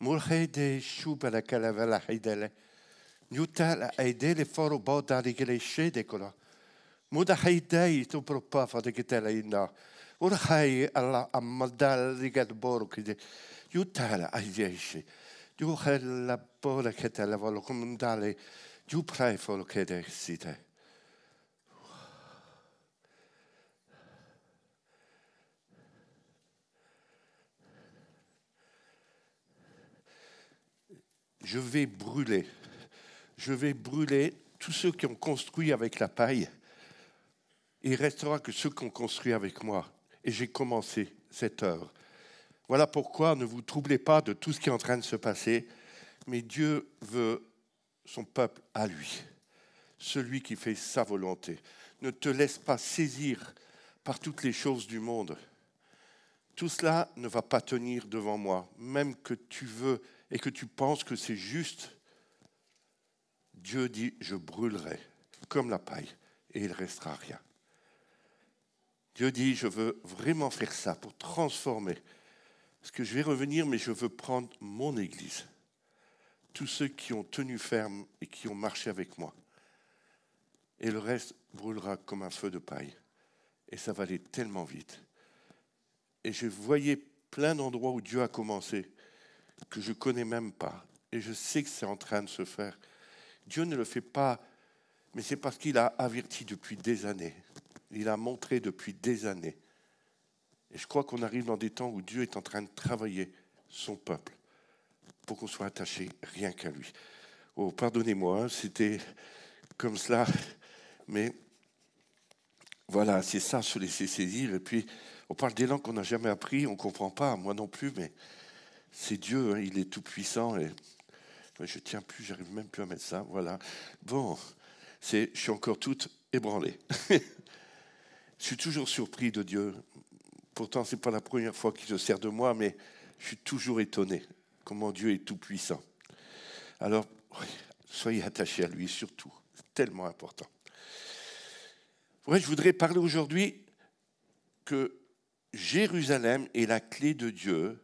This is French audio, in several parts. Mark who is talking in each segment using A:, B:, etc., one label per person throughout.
A: Mulhede shubala calavella haidele. Newtala haidele foro boda di geleshe cola. Muda haidei to propafa de getela inna. Ora hai alla amadal di gadboro che Newtala haideshi. Du hella bola ketela volo comandale. Du prai folo che de site. Je vais brûler tous ceux qui ont construit avec la paille. Il restera que ceux qui ont construit avec moi. Et j'ai commencé cette œuvre. Voilà pourquoi ne vous troublez pas de tout ce qui est en train de se passer, mais Dieu veut son peuple à lui, celui qui fait sa volonté. Ne te laisse pas saisir par toutes les choses du monde. Tout cela ne va pas tenir devant moi, même que tu veux et que tu penses que c'est juste. Dieu dit, je brûlerai comme la paille et il ne restera rien. Dieu dit, je veux vraiment faire ça pour transformer. Parce que je vais revenir, mais je veux prendre mon Église. Tous ceux qui ont tenu ferme et qui ont marché avec moi. Et le reste brûlera comme un feu de paille. Et ça va aller tellement vite. Et je voyais plein d'endroits où Dieu a commencé, que je ne connais même pas. Et je sais que c'est en train de se faire. Dieu ne le fait pas, mais c'est parce qu'il a averti depuis des années. Il a montré depuis des années. Et je crois qu'on arrive dans des temps où Dieu est en train de travailler son peuple pour qu'on soit attaché rien qu'à lui. Oh, pardonnez-moi, c'était comme cela, mais voilà, c'est ça, se laisser saisir. Et puis, on parle des langues qu'on n'a jamais appris, on ne comprend pas, moi non plus, mais c'est Dieu, hein, il est tout puissant. Et je ne tiens plus, j'arrive même plus à mettre ça, voilà. Bon, je suis encore toute ébranlée. Je suis toujours surpris de Dieu. Pourtant, ce n'est pas la première fois qu'il se sert de moi, mais je suis toujours étonné comment Dieu est tout puissant. Alors, soyez attachés à lui surtout, c'est tellement important. Ouais, je voudrais parler aujourd'hui que Jérusalem est la clé de Dieu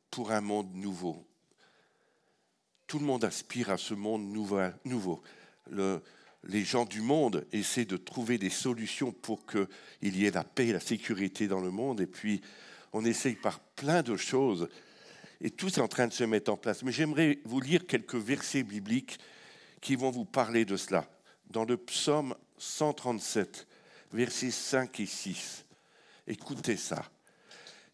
A: pour un monde nouveau. Tout le monde aspire à ce monde nouveau. Les gens du monde essaient de trouver des solutions pour qu'il y ait la paix et la sécurité dans le monde. Et puis, on essaye par plein de choses. Et tout est en train de se mettre en place. Mais j'aimerais vous lire quelques versets bibliques qui vont vous parler de cela. Dans le psaume 137, versets 5 et 6. Écoutez ça.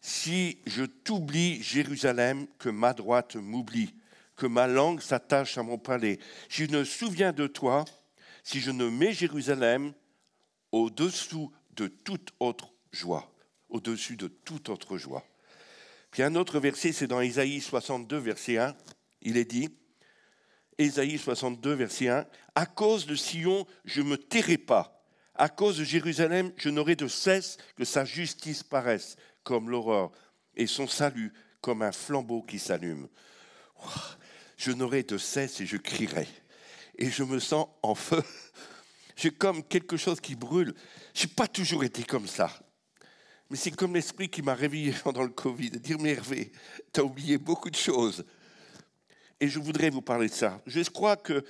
A: « Si je t'oublie, Jérusalem, que ma droite m'oublie, que ma langue s'attache à mon palais. Je me souviens de toi, si je ne mets Jérusalem au-dessous de toute autre joie. » Au-dessus de toute autre joie. Puis un autre verset, c'est dans Ésaïe 62, verset 1. Il est dit, Ésaïe 62, verset 1, « À cause de Sion, je ne me tairai pas. À cause de Jérusalem, je n'aurai de cesse que sa justice paraisse comme l'aurore et son salut comme un flambeau qui s'allume. » Je n'aurai de cesse et je crierai. Et je me sens en feu. J'ai comme quelque chose qui brûle. Je n'ai pas toujours été comme ça. Mais c'est comme l'esprit qui m'a réveillé pendant le Covid. Dire, mais Hervé, tu as oublié beaucoup de choses. Et je voudrais vous parler de ça. Je crois que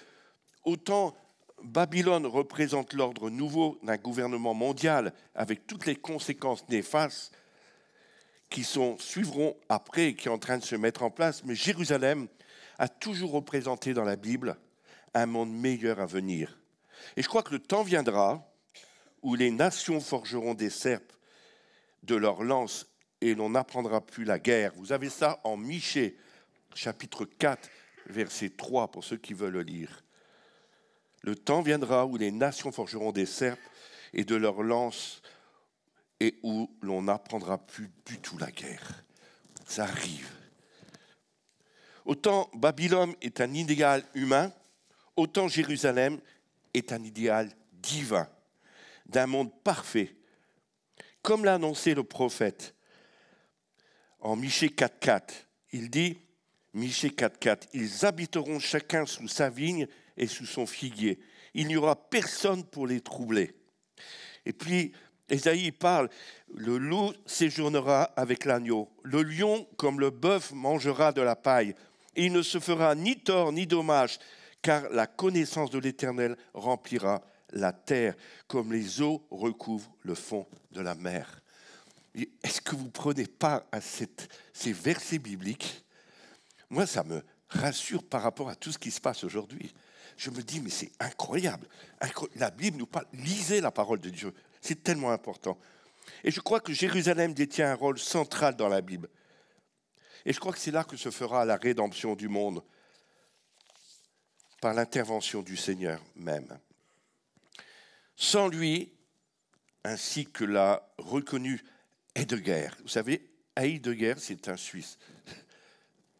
A: autant Babylone représente l'ordre nouveau d'un gouvernement mondial avec toutes les conséquences néfastes qui suivront après et qui sont en train de se mettre en place, mais Jérusalem a toujours représenté dans la Bible un monde meilleur à venir. Et je crois que le temps viendra où les nations forgeront des serpes de leurs lances et l'on n'apprendra plus la guerre. Vous avez ça en Michée, chapitre 4, verset 3, pour ceux qui veulent le lire. Le temps viendra où les nations forgeront des serpes et de leurs lances et où l'on n'apprendra plus du tout la guerre. Ça arrive. Autant Babylone est un idéal humain, autant Jérusalem est un idéal divin, d'un monde parfait. Comme l'a annoncé le prophète en Michée 4.4, il dit, Michée 4.4, « Ils habiteront chacun sous sa vigne et sous son figuier. Il n'y aura personne pour les troubler. » Et puis, Ésaïe parle, le loup séjournera avec l'agneau, le lion comme le bœuf mangera de la paille. Et il ne se fera ni tort ni dommage, car la connaissance de l'Éternel remplira la terre, comme les eaux recouvrent le fond de la mer. Est-ce que vous prenez part à ces versets bibliques? Moi, ça me rassure par rapport à tout ce qui se passe aujourd'hui. Je me dis, mais c'est incroyable. La Bible nous parle, lisez la parole de Dieu. C'est tellement important. Et je crois que Jérusalem détient un rôle central dans la Bible. Et je crois que c'est là que se fera la rédemption du monde, par l'intervention du Seigneur même. Sans lui, ainsi que l'a reconnu Heidegger. Vous savez, Heidegger, c'est un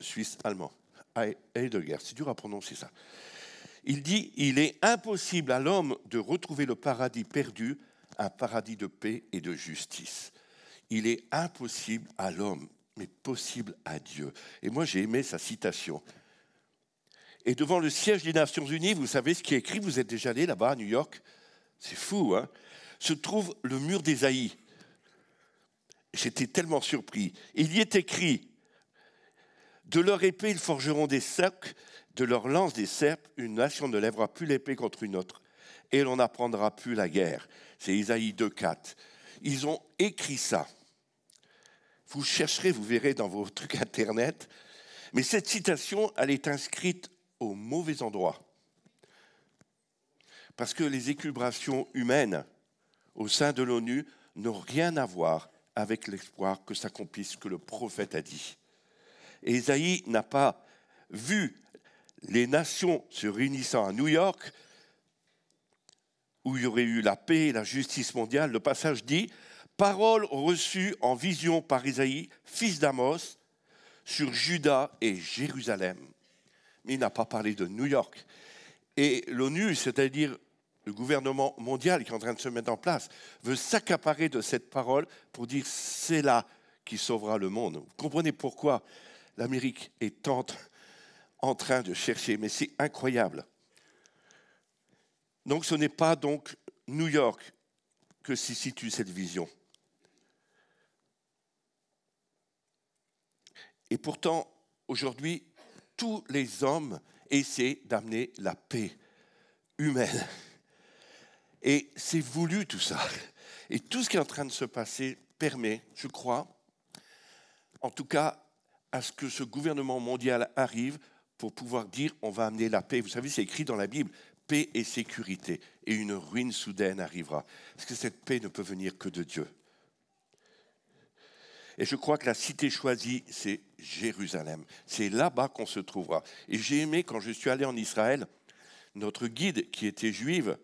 A: Suisse-allemand. Heidegger, c'est dur à prononcer ça. Il dit, il est impossible à l'homme de retrouver le paradis perdu, un paradis de paix et de justice. Il est impossible à l'homme, mais possible à Dieu. Et moi, j'ai aimé sa citation. Et devant le siège des Nations Unies, vous savez ce qui est écrit, vous êtes déjà allé là-bas à New York, c'est fou, hein, se trouve le mur d'Ésaïe. J'étais tellement surpris. Il y est écrit, de leur épée ils forgeront des cercles, de leur lance des serpes, une nation ne lèvera plus l'épée contre une autre, et l'on n'apprendra plus la guerre. C'est Ésaïe 2,4. Ils ont écrit ça. Vous chercherez, vous verrez dans vos trucs internet, mais cette citation, elle est inscrite au mauvais endroit. Parce que les élucubrations humaines au sein de l'ONU n'ont rien à voir avec l'espoir que s'accomplisse ce que le prophète a dit. Et Ésaïe n'a pas vu les nations se réunissant à New York, où il y aurait eu la paix et la justice mondiale. Le passage dit « Parole reçue en vision par Ésaïe, fils d'Amos, sur Juda et Jérusalem. » Mais il n'a pas parlé de New York. Et l'ONU, c'est-à-dire le gouvernement mondial qui est en train de se mettre en place, veut s'accaparer de cette parole pour dire « c'est là qui sauvera le monde ». Vous comprenez pourquoi l'Amérique est en train de chercher, mais c'est incroyable. Donc ce n'est pas donc New York que s'y situe cette vision. Et pourtant, aujourd'hui, tous les hommes essaient d'amener la paix humaine. Et c'est voulu tout ça. Et tout ce qui est en train de se passer permet, je crois, en tout cas, à ce que ce gouvernement mondial arrive pour pouvoir dire on va amener la paix. Vous savez, c'est écrit dans la Bible, paix et sécurité. Et une ruine soudaine arrivera. Parce que cette paix ne peut venir que de Dieu. Et je crois que la cité choisie, c'est Jérusalem. C'est là-bas qu'on se trouvera. Et j'ai aimé, quand je suis allé en Israël, notre guide, qui était juive,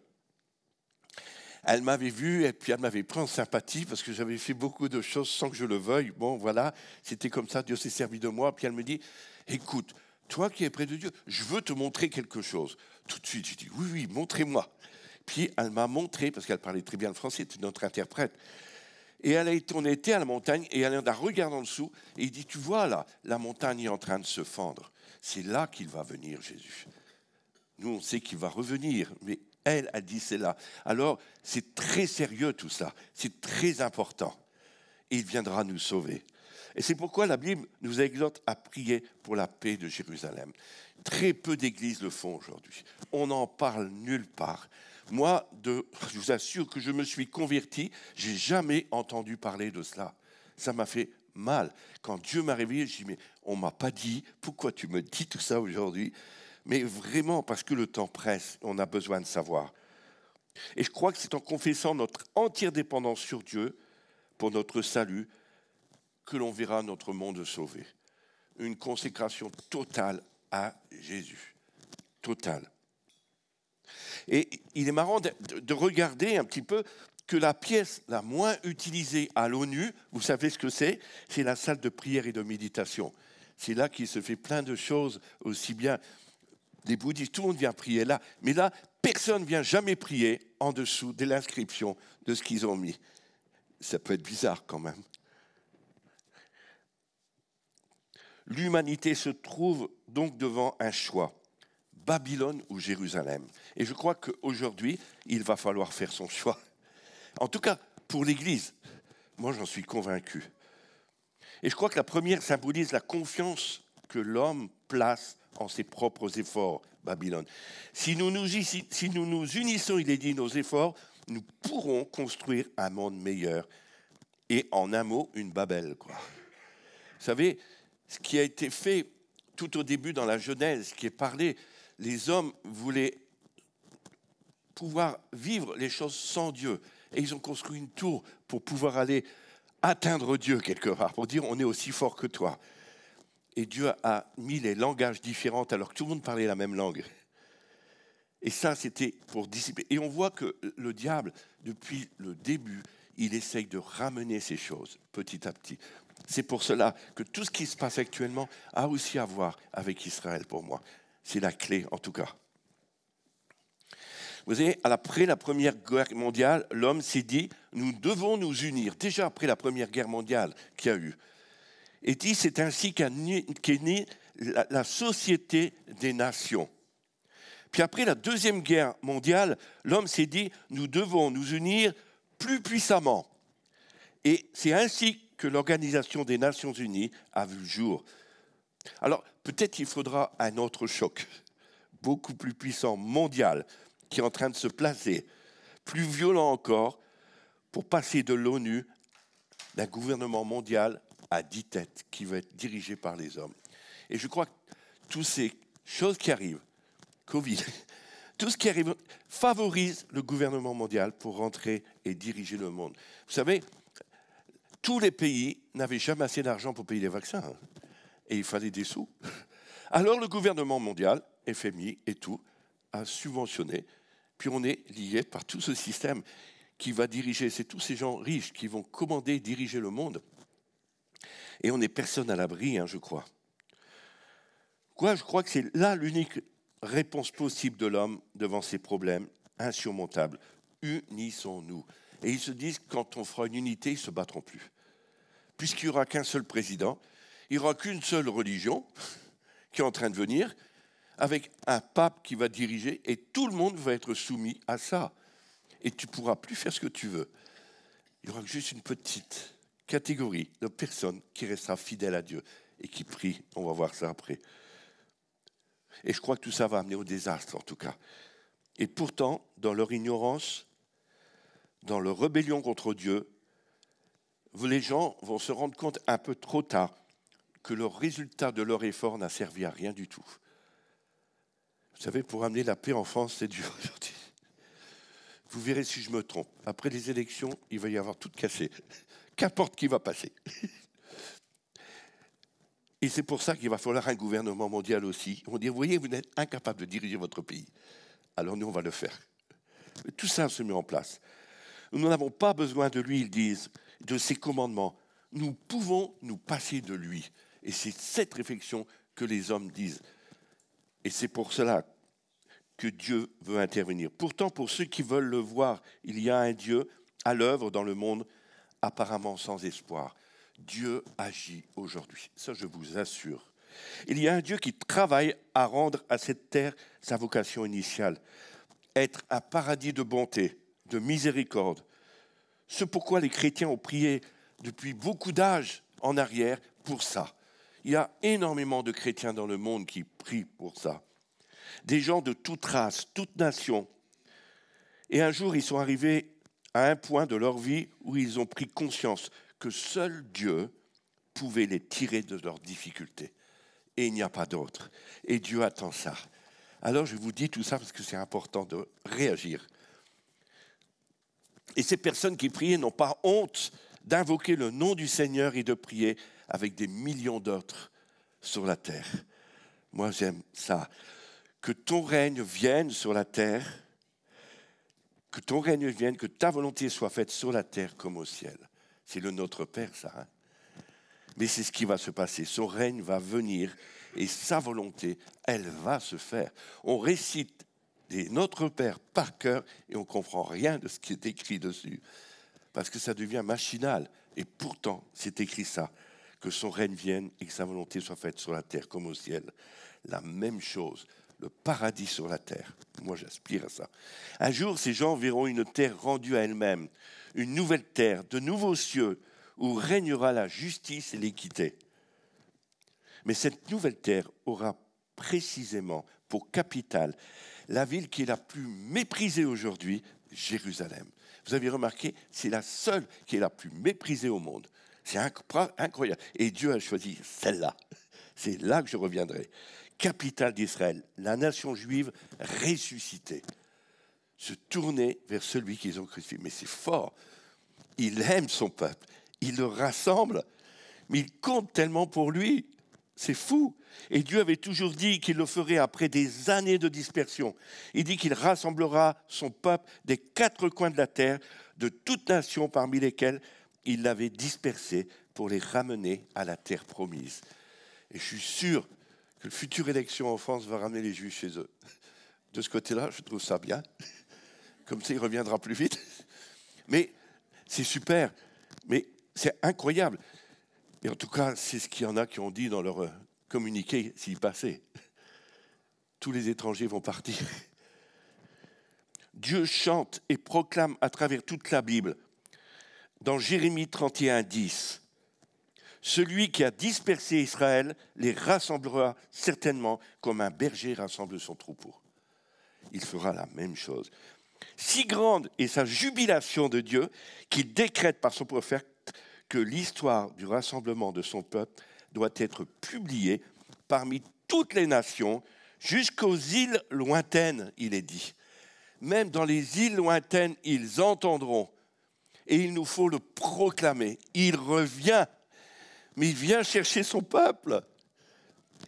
A: elle m'avait vu et puis elle m'avait pris en sympathie parce que j'avais fait beaucoup de choses sans que je le veuille. Bon, voilà, c'était comme ça, Dieu s'est servi de moi. Puis elle me dit, écoute, toi qui es près de Dieu, je veux te montrer quelque chose. Tout de suite, j'ai dit, oui, oui, montrez-moi. Puis elle m'a montré, parce qu'elle parlait très bien le français, c'était notre interprète. Et on était à la montagne et elle a regardé en dessous et il dit, tu vois là, la montagne est en train de se fendre. C'est là qu'il va venir, Jésus. Nous, on sait qu'il va revenir, mais elle a dit c'est là. Alors, c'est très sérieux tout ça, c'est très important. Et il viendra nous sauver. Et c'est pourquoi la Bible nous exhorte à prier pour la paix de Jérusalem. Très peu d'églises le font aujourd'hui. On n'en parle nulle part. Moi, je vous assure que je me suis converti, je n'ai jamais entendu parler de cela. Ça m'a fait mal. Quand Dieu m'a réveillé, je dis mais on ne m'a pas dit, pourquoi tu me dis tout ça aujourd'hui? Mais vraiment, parce que le temps presse, on a besoin de savoir. Et je crois que c'est en confessant notre entière dépendance sur Dieu pour notre salut que l'on verra notre monde sauvé. Une consécration totale à Jésus. Totale. Et il est marrant de regarder un petit peu que la pièce la moins utilisée à l'ONU, vous savez ce que c'est? C'est la salle de prière et de méditation. C'est là qu'il se fait plein de choses, aussi bien des bouddhistes, tout le monde vient prier là. Mais là, personne ne vient jamais prier en dessous de l'inscription de ce qu'ils ont mis. Ça peut être bizarre quand même. L'humanité se trouve donc devant un choix. Babylone ou Jérusalem. Et je crois qu'aujourd'hui, il va falloir faire son choix. En tout cas, pour l'Église. Moi, j'en suis convaincu. Et je crois que la première symbolise la confiance que l'homme place en ses propres efforts, Babylone. Si nous nous unissons, il est dit, nos efforts, nous pourrons construire un monde meilleur. Et en un mot, une Babel, quoi. Vous savez, ce qui a été fait tout au début dans la Genèse, qui est parlé, les hommes voulaient pouvoir vivre les choses sans Dieu. Et ils ont construit une tour pour pouvoir aller atteindre Dieu quelque part, pour dire on est aussi fort que toi. Et Dieu a mis les langages différents alors que tout le monde parlait la même langue. Et ça, c'était pour dissiper. Et on voit que le diable, depuis le début, il essaye de ramener ces choses petit à petit. C'est pour cela que tout ce qui se passe actuellement a aussi à voir avec Israël pour moi. C'est la clé en tout cas. Vous savez, après la Première Guerre mondiale, l'homme s'est dit, nous devons nous unir. Déjà après la Première Guerre mondiale qu'il y a eu. Et dit, c'est ainsi qu'est née la Société des Nations. Puis après la Deuxième Guerre mondiale, l'homme s'est dit, nous devons nous unir plus puissamment. Et c'est ainsi que l'Organisation des Nations Unies a vu le jour. Alors, peut-être qu'il faudra un autre choc, beaucoup plus puissant, mondial, qui est en train de se placer, plus violent encore, pour passer de l'ONU, d'un gouvernement mondial, à 10 têtes, qui va être dirigé par les hommes. Et je crois que toutes ces choses qui arrivent, Covid, tout ce qui arrive favorise le gouvernement mondial pour rentrer et diriger le monde. Vous savez, tous les pays n'avaient jamais assez d'argent pour payer les vaccins. Hein, et il fallait des sous. Alors le gouvernement mondial, FMI et tout, a subventionné. Puis on est lié par tout ce système qui va diriger. C'est tous ces gens riches qui vont commander, diriger le monde. Et on n'est personne à l'abri, hein, je crois. Je crois que c'est là l'unique réponse possible de l'homme devant ces problèmes insurmontables. Unissons-nous. Et ils se disent que quand on fera une unité, ils ne se battront plus. Puisqu'il n'y aura qu'un seul président, il n'y aura qu'une seule religion qui est en train de venir, avec un pape qui va diriger, et tout le monde va être soumis à ça. Et tu ne pourras plus faire ce que tu veux. Il y aura juste une petite catégorie de personnes qui restera fidèle à Dieu et qui prie. On va voir ça après. Et je crois que tout ça va amener au désastre, en tout cas. Et pourtant, dans leur ignorance, dans leur rébellion contre Dieu, les gens vont se rendre compte un peu trop tard que le résultat de leur effort n'a servi à rien du tout. Vous savez, pour amener la paix en France, c'est dur aujourd'hui. Vous verrez si je me trompe. Après les élections, il va y avoir tout cassé. Qu'importe qui va passer. Et c'est pour ça qu'il va falloir un gouvernement mondial aussi. On va dire, vous voyez, vous n'êtes incapable de diriger votre pays. Alors nous, on va le faire. Tout ça se met en place. Nous n'avons pas besoin de lui, ils disent, de ses commandements. Nous pouvons nous passer de lui. Et c'est cette réflexion que les hommes disent. Et c'est pour cela que Dieu veut intervenir. Pourtant, pour ceux qui veulent le voir, il y a un Dieu à l'œuvre dans le monde, apparemment sans espoir. Dieu agit aujourd'hui, ça je vous assure. Il y a un Dieu qui travaille à rendre à cette terre sa vocation initiale, être un paradis de bonté, de miséricorde. Ce pourquoi les chrétiens ont prié depuis beaucoup d'âges en arrière pour ça. Il y a énormément de chrétiens dans le monde qui prient pour ça. Des gens de toute race, toute nation. Et un jour, ils sont arrivés à un point de leur vie où ils ont pris conscience que seul Dieu pouvait les tirer de leurs difficultés. Et il n'y a pas d'autre. Et Dieu attend ça. Alors je vous dis tout ça parce que c'est important de réagir. Et ces personnes qui priaient n'ont pas honte d'invoquer le nom du Seigneur et de prier avec des millions d'autres sur la terre. Moi j'aime ça. Que ton règne vienne sur la terre, que ton règne vienne, que ta volonté soit faite sur la terre comme au ciel. C'est le Notre Père, ça. Hein? Mais c'est ce qui va se passer. Son règne va venir et sa volonté, elle va se faire. On récite des Notre Père par cœur et on ne comprend rien de ce qui est écrit dessus. Parce que ça devient machinal. Et pourtant, c'est écrit ça. Que son règne vienne et que sa volonté soit faite sur la terre comme au ciel. La même chose. Le paradis sur la terre. Moi, j'aspire à ça. Un jour, ces gens verront une terre rendue à elle-même. une nouvelle terre, de nouveaux cieux, où régnera la justice et l'équité. Mais cette nouvelle terre aura précisément pour capitale la ville qui est la plus méprisée aujourd'hui, Jérusalem. Vous avez remarqué, c'est la seule qui est la plus méprisée au monde. C'est incroyable. Et Dieu a choisi celle-là. C'est là que je reviendrai. Capitale d'Israël, la nation juive ressuscitée. Se tourner vers celui qu'ils ont crucifié. Mais c'est fort. Il aime son peuple. Il le rassemble. Mais il compte tellement pour lui. C'est fou. Et Dieu avait toujours dit qu'il le ferait après des années de dispersion. Il dit qu'il rassemblera son peuple des quatre coins de la terre, de toutes nations parmi lesquelles il l'avait dispersé pour les ramener à la terre promise. Et je suis sûr que la future élection en France va ramener les Juifs chez eux. De ce côté-là, je trouve ça bien. Comme ça, il reviendra plus vite. Mais c'est super. Mais c'est incroyable. Et en tout cas, c'est ce qu'il y en a qui ont dit dans leur communiqué s'il passait. Tous les étrangers vont partir. Dieu chante et proclame à travers toute la Bible, dans Jérémie 31, 10, « Celui qui a dispersé Israël les rassemblera certainement comme un berger rassemble son troupeau. » Il fera la même chose. Si grande est sa jubilation de Dieu qu'il décrète par son prophète que l'histoire du rassemblement de son peuple doit être publiée parmi toutes les nations jusqu'aux îles lointaines, il est dit. Même dans les îles lointaines, ils entendront. Et il nous faut le proclamer. Il revient, mais il vient chercher son peuple.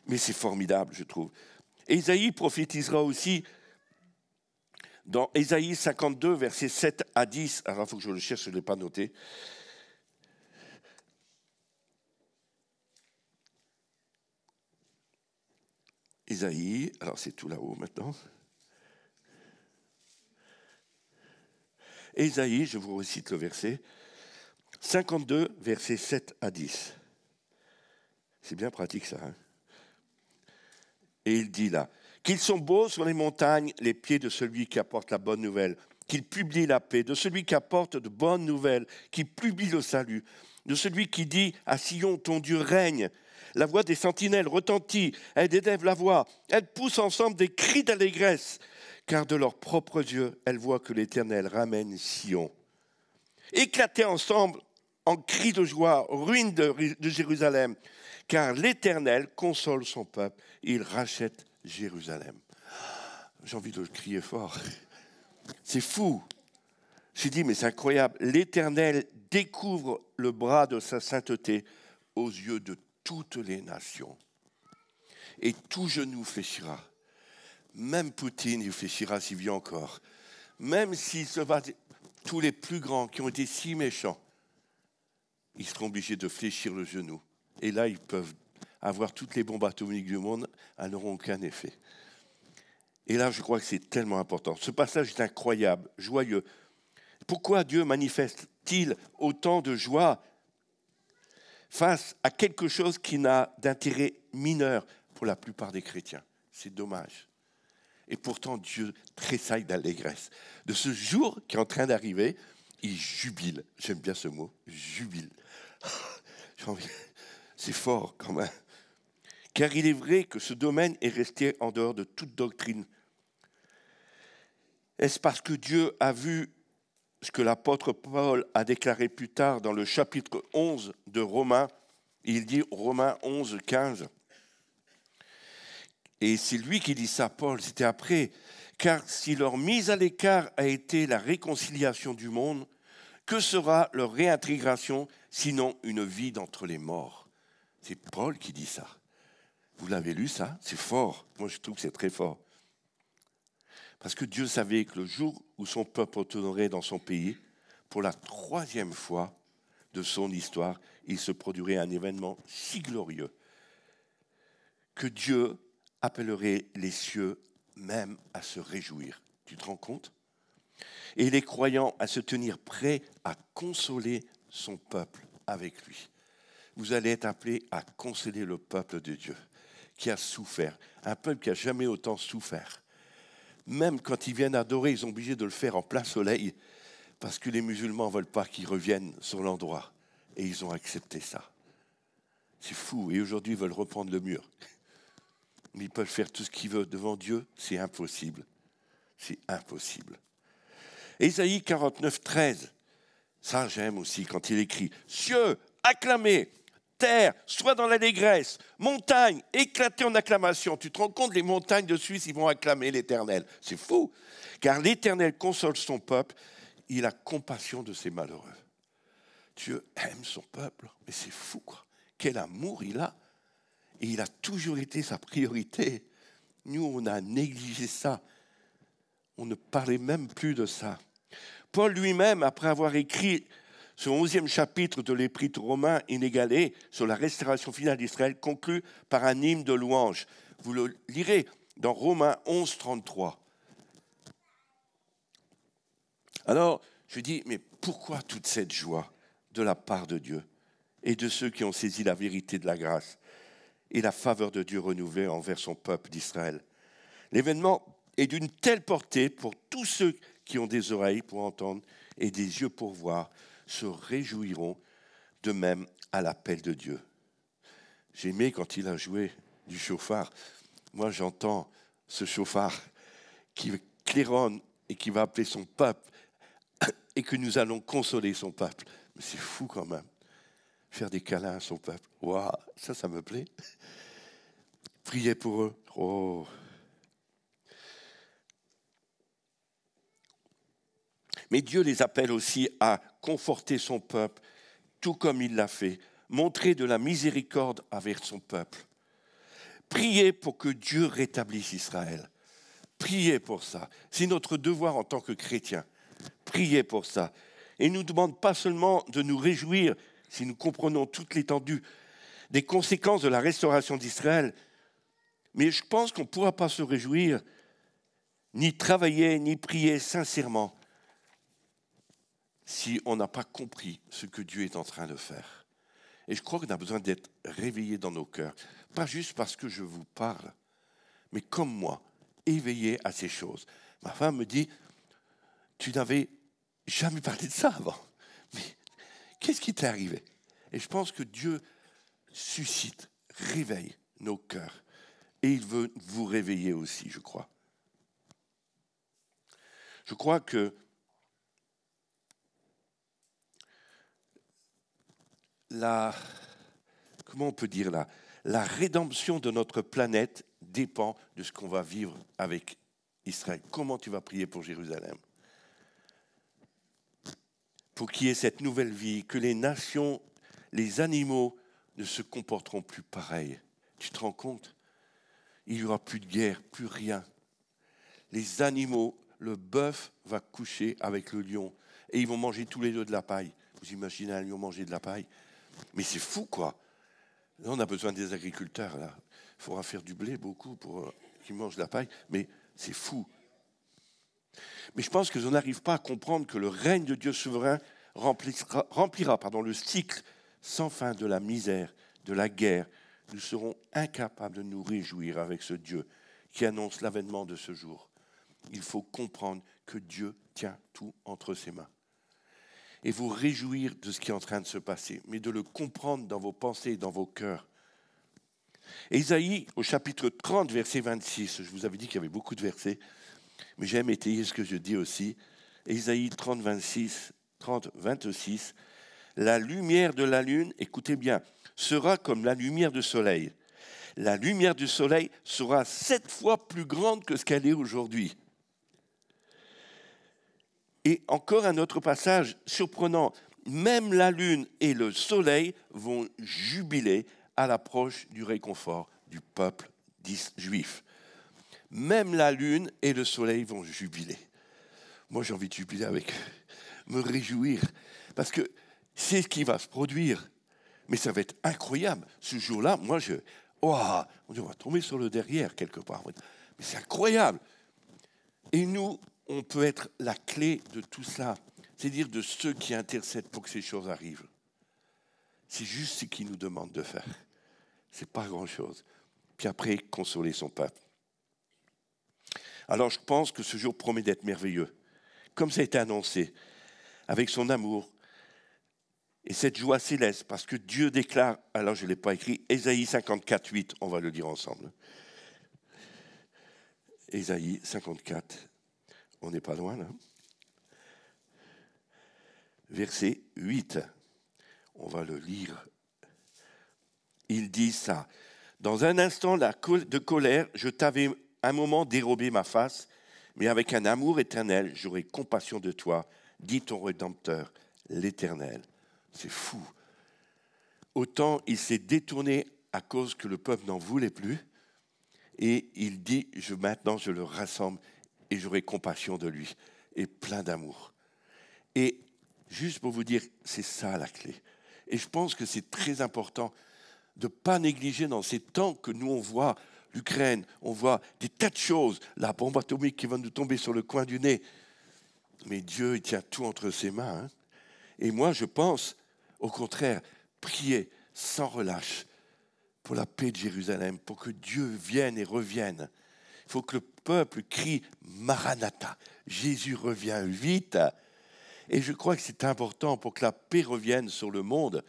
A: Mais c'est formidable, je trouve. Ésaïe prophétisera aussi dans Ésaïe 52, versets 7 à 10. Alors, il faut que je le cherche, je ne l'ai pas noté. Ésaïe, alors c'est tout là-haut maintenant. Ésaïe, je vous recite le verset, 52, versets 7 à 10. C'est bien pratique ça. Hein? Et il dit là, « Qu'ils sont beaux sur les montagnes les pieds de celui qui apporte la bonne nouvelle, qu'il publie la paix, de celui qui apporte de bonnes nouvelles, qui publie le salut, de celui qui dit à Sion, ton Dieu règne. La voix des sentinelles retentit, elles élèvent la voix, elles poussent ensemble des cris d'allégresse, car de leurs propres yeux, elles voient que l'Éternel ramène Sion. Éclatez ensemble en cris de joie, ruines de Jérusalem, car l'Éternel console son peuple, il rachète Jérusalem. » J'ai envie de le crier fort. C'est fou. J'ai dit, mais c'est incroyable. L'Éternel découvre le bras de sa sainteté aux yeux de toutes les nations. Et tout genou fléchira. Même Poutine, il fléchira s'il vit encore. Même s'il se va, tous les plus grands qui ont été si méchants, ils seront obligés de fléchir le genou. Et là, ils peuvent avoir toutes les bombes atomiques du monde, elles n'auront aucun effet. Et là, je crois que c'est tellement important. Ce passage est incroyable, joyeux. Pourquoi Dieu manifeste-t-il autant de joie face à quelque chose qui n'a d'intérêt mineur pour la plupart des chrétiens? C'est dommage. Et pourtant, Dieu tressaille d'allégresse. De ce jour qui est en train d'arriver, il jubile. J'aime bien ce mot, jubile. C'est fort quand même. Car il est vrai que ce domaine est resté en dehors de toute doctrine. Est-ce parce que Dieu a vu ce que l'apôtre Paul a déclaré plus tard dans le chapitre 11 de Romains? Il dit, Romains 11, 15. Et c'est lui qui dit ça, Paul, c'était après. Car si leur mise à l'écart a été la réconciliation du monde, que sera leur réintégration sinon une vie d'entre les morts? C'est Paul qui dit ça. Vous l'avez lu ça? C'est fort. Moi, je trouve que c'est très fort. Parce que Dieu savait que le jour où son peuple retournerait dans son pays, pour la 3e fois de son histoire, il se produirait un événement si glorieux que Dieu appellerait les cieux même à se réjouir. Tu te rends compte? Et les croyants à se tenir prêts à consoler son peuple avec lui. Vous allez être appelés à consoler le peuple de Dieu qui a souffert, un peuple qui n'a jamais autant souffert. Même quand ils viennent adorer, ils sont obligés de le faire en plein soleil Parce que les musulmans ne veulent pas qu'ils reviennent sur l'endroit. Et ils ont accepté ça. C'est fou. Et aujourd'hui, ils veulent reprendre le mur. Mais ils peuvent faire tout ce qu'ils veulent devant Dieu. C'est impossible. C'est impossible. Ésaïe 49, 13. Ça, j'aime aussi quand il écrit « Cieux, acclamez, terre, sois dans l'allégresse, montagne, éclatez en acclamation. » Tu te rends compte, les montagnes de Suisse, ils vont acclamer l'Éternel. C'est fou. Car l'Éternel console son peuple. Il a compassion de ses malheureux. Dieu aime son peuple. Mais c'est fou, quoi. Quel amour il a. Et il a toujours été sa priorité. Nous, on a négligé ça. On ne parlait même plus de ça. Paul lui-même, après avoir écrit ce 11e chapitre de l'Épître aux Romains inégalé sur la restauration finale d'Israël, conclut par un hymne de louange. Vous le lirez dans Romains 11, 33. Alors, je dis, mais pourquoi toute cette joie de la part de Dieu et de ceux qui ont saisi la vérité de la grâce et la faveur de Dieu renouvelée envers son peuple d'Israël? L'événement est d'une telle portée pour tous ceux qui ont des oreilles pour entendre et des yeux pour voir, se réjouiront de même à l'appel de Dieu. J'ai aimé quand il a joué du chauffard. Moi, j'entends ce chauffard qui claironne et qui va appeler son peuple et que nous allons consoler son peuple. Mais c'est fou quand même. Faire des câlins à son peuple. Waouh, ça me plaît. Prier pour eux. Oh. Mais Dieu les appelle aussi à conforter son peuple, tout comme il l'a fait, montrer de la miséricorde envers son peuple. Priez pour que Dieu rétablisse Israël. Priez pour ça. C'est notre devoir en tant que chrétiens. Priez pour ça. Et il ne nous demande pas seulement de nous réjouir, si nous comprenons toute l'étendue des conséquences de la restauration d'Israël, mais je pense qu'on ne pourra pas se réjouir, ni travailler, ni prier sincèrement, si on n'a pas compris ce que Dieu est en train de faire. Et je crois qu'on a besoin d'être réveillés dans nos cœurs. Pas juste parce que je vous parle, mais comme moi, éveillés à ces choses. Ma femme me dit, tu n'avais jamais parlé de ça avant. Mais qu'est-ce qui t'est arrivé? Et je pense que Dieu suscite, réveille nos cœurs. Et il veut vous réveiller aussi, je crois. Je crois que comment on peut dire la rédemption de notre planète dépend de ce qu'on va vivre avec Israël. Comment tu vas prier pour Jérusalem? Pour qu'il y ait cette nouvelle vie, que les nations, les animaux ne se comporteront plus pareil. Tu te rends compte? Il n'y aura plus de guerre, plus rien. Les animaux, le bœuf va coucher avec le lion et ils vont manger tous les deux de la paille. Vous imaginez un lion manger de la paille? Mais c'est fou, quoi. Là, on a besoin des agriculteurs, là. Il faudra faire du blé, beaucoup, pour qu'ils mangent de la paille. Mais c'est fou. Mais je pense qu'on n'arrive pas à comprendre que le règne de Dieu souverain remplira le cycle sans fin de la misère, de la guerre. Nous serons incapables de nous réjouir avec ce Dieu qui annonce l'avènement de ce jour. Il faut comprendre que Dieu tient tout entre ses mains. Et vous réjouir de ce qui est en train de se passer, mais de le comprendre dans vos pensées et dans vos cœurs. Ésaïe, au chapitre 30, verset 26, je vous avais dit qu'il y avait beaucoup de versets, mais j'aime étayer ce que je dis aussi. Ésaïe 30, 26, la lumière de la lune, écoutez bien, sera comme la lumière du soleil. La lumière du soleil sera 7 fois plus grande que ce qu'elle est aujourd'hui. Et encore un autre passage surprenant. Même la lune et le soleil vont jubiler à l'approche du réconfort du peuple juif. Même la lune et le soleil vont jubiler. Moi, j'ai envie de jubiler avec eux, me réjouir, parce que c'est ce qui va se produire. Mais ça va être incroyable. Ce jour-là, on va tomber sur le derrière quelque part. Mais c'est incroyable. Et nous, on peut être la clé de tout cela, c'est-à-dire de ceux qui intercèdent pour que ces choses arrivent. C'est juste ce qu'il nous demande de faire. C'est pas grand-chose. Puis après, consoler son peuple. Alors je pense que ce jour promet d'être merveilleux. Comme ça a été annoncé, avec son amour et cette joie céleste, parce que Dieu déclare, alors je ne l'ai pas écrit, Ésaïe 54, 8, on va le dire ensemble. Ésaïe 54, on n'est pas loin là. Verset 8, on va le lire. Il dit ça. Dans un instant de colère, je t'avais un moment dérobé ma face, mais avec un amour éternel, j'aurai compassion de toi, dit ton Rédempteur, l'Éternel. C'est fou. Autant il s'est détourné à cause que le peuple n'en voulait plus, et il dit, maintenant je le rassemble et j'aurai compassion de lui, et plein d'amour. Et juste pour vous dire, c'est ça la clé. Et je pense que c'est très important de ne pas négliger dans ces temps que nous on voit l'Ukraine, on voit des tas de choses, la bombe atomique qui va nous tomber sur le coin du nez. Mais Dieu, il tient tout entre ses mains. Hein. Et moi, je pense, au contraire, prier sans relâche pour la paix de Jérusalem, pour que Dieu vienne et revienne. Il faut que le peuple crie « Maranatha ». Jésus revient vite. Et je crois que c'est important pour que la paix revienne sur le monde.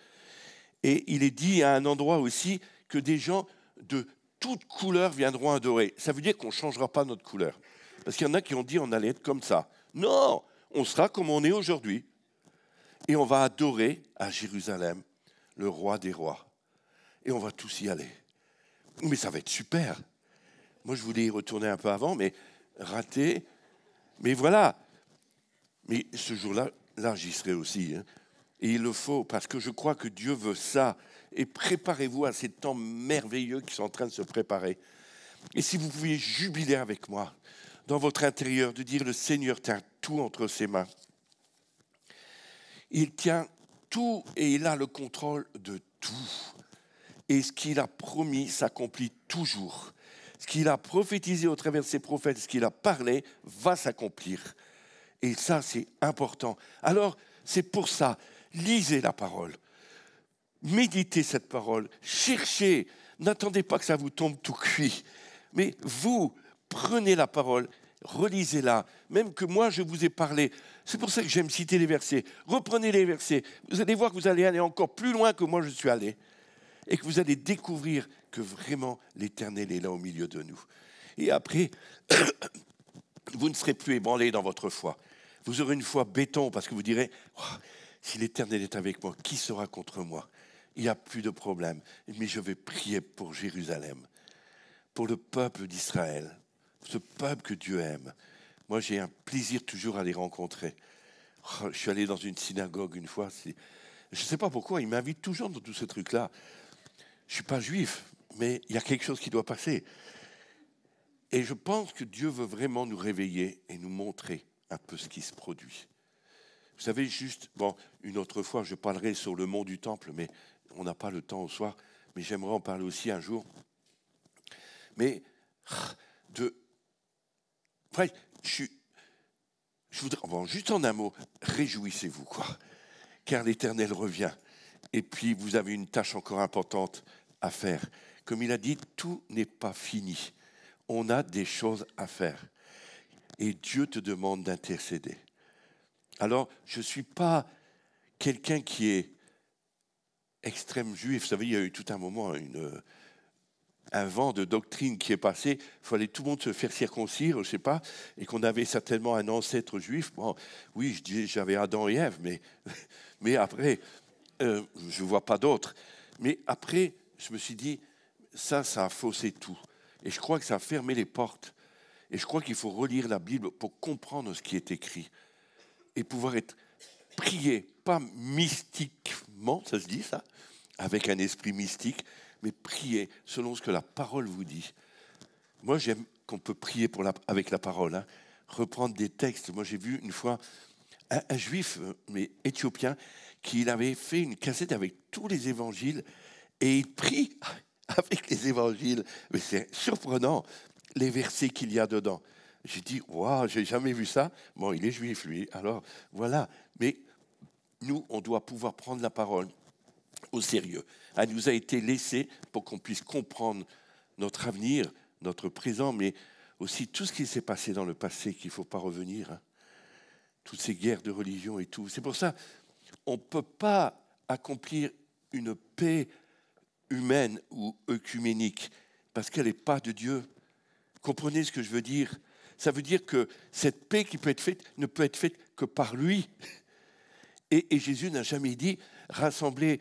A: Et il est dit à un endroit aussi que des gens de toutes couleurs viendront adorer. Ça veut dire qu'on ne changera pas notre couleur. Parce qu'il y en a qui ont dit qu'on allait être comme ça. Non, on sera comme on est aujourd'hui. Et on va adorer à Jérusalem le roi des rois. Et on va tous y aller. Mais ça va être super. Moi, je voulais y retourner un peu avant, mais raté. Mais voilà. Mais ce jour-là, j'y serai aussi. Hein. Et il le faut, parce que je crois que Dieu veut ça. Et préparez-vous à ces temps merveilleux qui sont en train de se préparer. Et si vous pouviez jubiler avec moi, dans votre intérieur, de dire le Seigneur tient tout entre ses mains. Il tient tout et il a le contrôle de tout. Et ce qu'il a promis s'accomplit toujours. Ce qu'il a prophétisé au travers de ses prophètes, ce qu'il a parlé, va s'accomplir. Et ça, c'est important. Alors, c'est pour ça, lisez la parole. Méditez cette parole. Cherchez. N'attendez pas que ça vous tombe tout cuit. Mais vous, prenez la parole, relisez-la. Même que moi, je vous ai parlé. C'est pour ça que j'aime citer les versets. Reprenez les versets. Vous allez voir que vous allez aller encore plus loin que moi je suis allé. Et que vous allez découvrir que vraiment l'Éternel est là au milieu de nous. Et après, vous ne serez plus ébranlés dans votre foi. Vous aurez une foi béton parce que vous direz oh, si l'Éternel est avec moi, qui sera contre moi? Il n'y a plus de problème. Mais je vais prier pour Jérusalem, pour le peuple d'Israël, ce peuple que Dieu aime. Moi, j'ai un plaisir toujours à les rencontrer. Oh, je suis allé dans une synagogue une fois. Je ne sais pas pourquoi, ils m'invitent toujours dans tout ce truc-là. Je ne suis pas juif, mais il y a quelque chose qui doit passer. Et je pense que Dieu veut vraiment nous réveiller et nous montrer un peu ce qui se produit. Vous savez, juste, bon, une autre fois, je parlerai sur le mont du temple, mais on n'a pas le temps au soir, mais j'aimerais en parler aussi un jour. Mais, enfin, je voudrais, bon, juste en un mot, réjouissez-vous, quoi, car l'Éternel revient. Et puis, vous avez une tâche encore importante à faire. Comme il a dit, tout n'est pas fini. On a des choses à faire. Et Dieu te demande d'intercéder. Alors, je ne suis pas quelqu'un qui est extrême juif. Vous savez, il y a eu tout un moment un vent de doctrine qui est passé. Il fallait tout le monde se faire circoncire, je ne sais pas, et qu'on avait certainement un ancêtre juif. Bon, oui, je dis, j'avais Adam et Ève, mais après, je ne vois pas d'autres. Mais après, je me suis dit, ça a faussé tout. Et je crois que ça a fermé les portes. Et je crois qu'il faut relire la Bible pour comprendre ce qui est écrit. Et pouvoir être prié, pas mystiquement, ça se dit ça, avec un esprit mystique, mais prier selon ce que la parole vous dit. Moi, j'aime qu'on peut prier avec la parole, hein. Reprendre des textes. Moi, j'ai vu une fois un juif, mais éthiopien, qui avait fait une cassette avec tous les évangiles et il prie avec les évangiles. Mais c'est surprenant, les versets qu'il y a dedans. J'ai dit, waouh, j'ai jamais vu ça. Bon, il est juif, lui. Alors, voilà. Mais nous, on doit pouvoir prendre la parole au sérieux. Elle nous a été laissée pour qu'on puisse comprendre notre avenir, notre présent, mais aussi tout ce qui s'est passé dans le passé, qu'il ne faut pas revenir. Hein. toutes ces guerres de religion et tout. C'est pour ça on ne peut pas accomplir une paix humaine ou œcuménique parce qu'elle n'est pas de Dieu. Comprenez ce que je veux dire? Ça veut dire que cette paix qui peut être faite ne peut être faite que par lui. Et Jésus n'a jamais dit rassemblez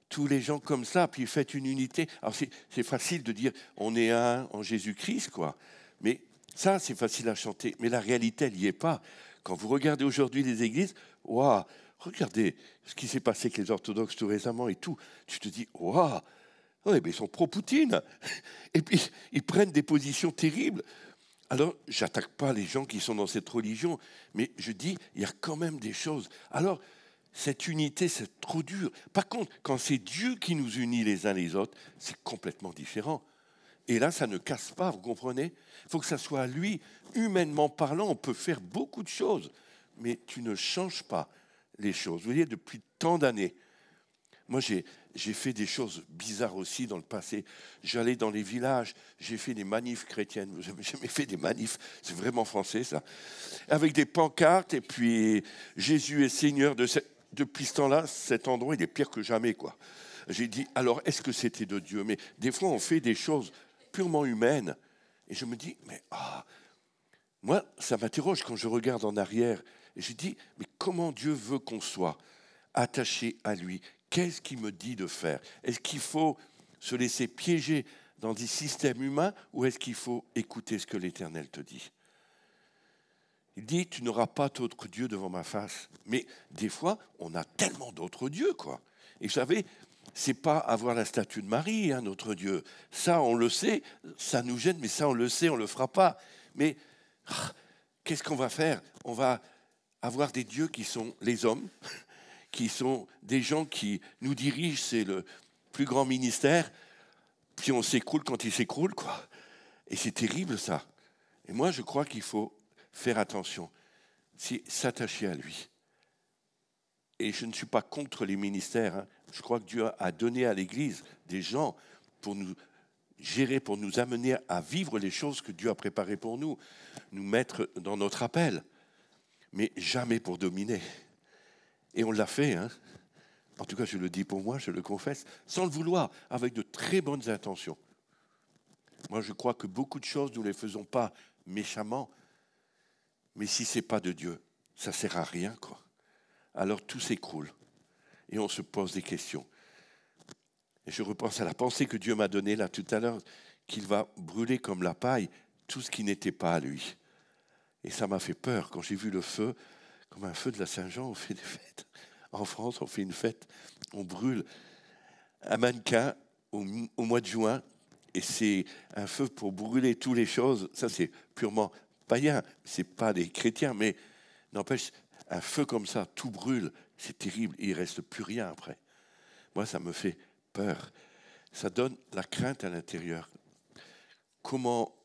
A: tous les gens comme ça, puis faites une unité. Alors c'est facile de dire on est un en Jésus-Christ, quoi. Mais ça, c'est facile à chanter. Mais la réalité, elle n'y est pas. Quand vous regardez aujourd'hui les églises, waouh, regardez ce qui s'est passé avec les orthodoxes tout récemment et tout. Tu te dis, waouh, ouais, mais ils sont pro-Poutine. Et puis, ils prennent des positions terribles. Alors, je n'attaque pas les gens qui sont dans cette religion, mais je dis, il y a quand même des choses. Alors, cette unité, c'est trop dur. Par contre, quand c'est Dieu qui nous unit les uns les autres, c'est complètement différent. Et là, ça ne casse pas, vous comprenez? Il faut que ça soit à lui. Humainement parlant, on peut faire beaucoup de choses, mais tu ne changes pas les choses. Vous voyez, depuis tant d'années, moi, j'ai fait des choses bizarres aussi dans le passé. J'allais dans les villages, j'ai fait des manifs chrétiennes. Vous n'avez jamais fait des manifs, c'est vraiment français, ça. Avec des pancartes, et puis Jésus est Seigneur depuis ce temps-là, cet endroit, il est pire que jamais, quoi. J'ai dit, alors, est-ce que c'était de Dieu? Mais des fois, on fait des choses purement humaines. Et je me dis, mais moi, ça m'interroge quand je regarde en arrière. Et je dis, mais comment Dieu veut qu'on soit attaché à lui? Qu'est-ce qu'il me dit de faire? Est-ce qu'il faut se laisser piéger dans des systèmes humains ou est-ce qu'il faut écouter ce que l'Éternel te dit? Il dit, tu n'auras pas d'autre Dieu devant ma face. Mais des fois, on a tellement d'autres dieux, quoi. Et vous savez, c'est pas avoir la statue de Marie, hein, notre Dieu. Ça, on le sait, ça nous gêne, mais ça, on le sait, on le fera pas. Mais qu'est-ce qu'on va faire? On va avoir des dieux qui sont les hommes, qui sont des gens qui nous dirigent, c'est le plus grand ministère, puis on s'écroule quand il s'écroule, quoi. Et c'est terrible, ça. Et moi, je crois qu'il faut faire attention, c'est s'attacher à lui. Et je ne suis pas contre les ministères, hein. Je crois que Dieu a donné à l'Église des gens pour nous gérer, pour nous amener à vivre les choses que Dieu a préparées pour nous, nous mettre dans notre appel, mais jamais pour dominer. Et on l'a fait, hein. En tout cas, je le dis pour moi, je le confesse, sans le vouloir, avec de très bonnes intentions. Moi, je crois que beaucoup de choses, nous ne les faisons pas méchamment, mais si ce n'est pas de Dieu, ça ne sert à rien, quoi. Alors tout s'écroule et on se pose des questions. Et je repense à la pensée que Dieu m'a donnée là tout à l'heure, qu'il va brûler comme la paille tout ce qui n'était pas à lui. Et ça m'a fait peur quand j'ai vu le feu, comme un feu de la Saint-Jean, on fait des fêtes. En France, on fait une fête, on brûle un mannequin au mois de juin, et c'est un feu pour brûler toutes les choses. Ça, c'est purement païen, c'est pas des chrétiens, mais n'empêche, un feu comme ça, tout brûle, c'est terrible, et il ne reste plus rien après. Moi, ça me fait peur. Ça donne la crainte à l'intérieur. Comment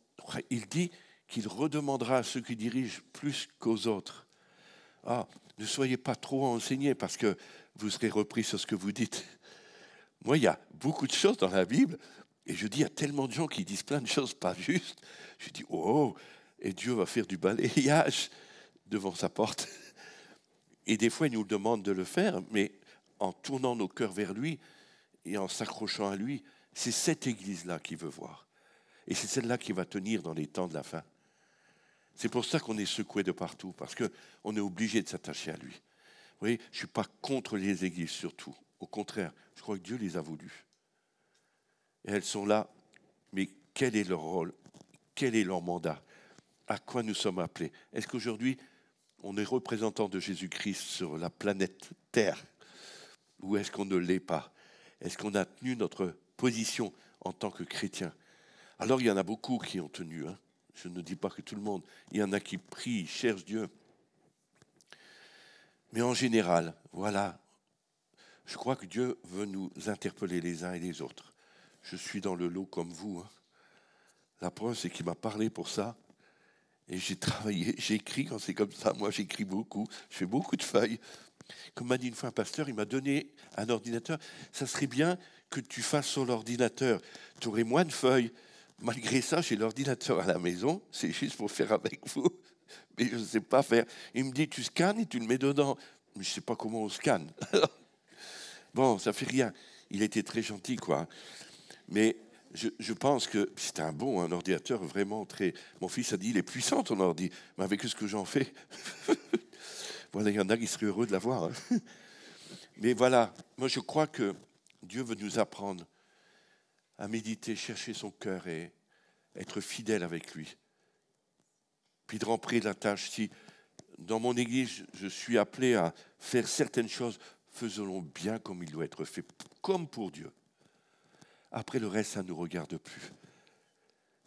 A: il dit qu'il redemandera à ceux qui dirigent plus qu'aux autres. Ne soyez pas trop enseignés parce que vous serez repris sur ce que vous dites. Moi, il y a beaucoup de choses dans la Bible, et je dis, il y a tellement de gens qui disent plein de choses pas justes. Je dis, oh, et Dieu va faire du balayage devant sa porte. Et des fois, il nous demande de le faire, mais en tournant nos cœurs vers lui et en s'accrochant à lui, c'est cette Église-là qu'il veut voir. Et c'est celle-là qui va tenir dans les temps de la fin. C'est pour ça qu'on est secoué de partout, parce qu'on est obligé de s'attacher à lui. Vous voyez, je ne suis pas contre les églises surtout. Au contraire, je crois que Dieu les a voulues. Et elles sont là, mais quel est leur rôle? Quel est leur mandat? À quoi nous sommes appelés? Est-ce qu'aujourd'hui, on est représentant de Jésus-Christ sur la planète Terre? Ou est-ce qu'on ne l'est pas? Est-ce qu'on a tenu notre position en tant que chrétien? Alors, il y en a beaucoup qui ont tenu, hein. Je ne dis pas que tout le monde. Il y en a qui prient, cherchent Dieu. Mais en général, voilà, je crois que Dieu veut nous interpeller les uns et les autres. Je suis dans le lot comme vous, hein. La preuve, c'est qu'il m'a parlé pour ça. Et j'ai travaillé, j'ai écrit quand c'est comme ça. Moi, j'écris beaucoup. Je fais beaucoup de feuilles. Comme m'a dit une fois un pasteur, il m'a donné un ordinateur. Ça serait bien que tu fasses sur l'ordinateur. Tu aurais moins de feuilles. Malgré ça, j'ai l'ordinateur à la maison. C'est juste pour faire avec vous. mais je ne sais pas faire. Il me dit, tu scannes et tu le mets dedans. Mais je ne sais pas comment on scanne. Bon, ça fait rien. Il était très gentil, quoi. Mais je pense que c'était un ordinateur vraiment très... Mon fils a dit, il est puissant ton ordi. Mais avec ce que j'en fais, voilà, il y en a qui seraient heureux de l'avoir. Hein. Mais voilà, moi je crois que Dieu veut nous apprendre à méditer, chercher son cœur et être fidèle avec lui. Puis de remplir la tâche. Si dans mon église, je suis appelé à faire certaines choses, faisons-le bien comme il doit être fait, comme pour Dieu. Après, le reste, ça ne nous regarde plus.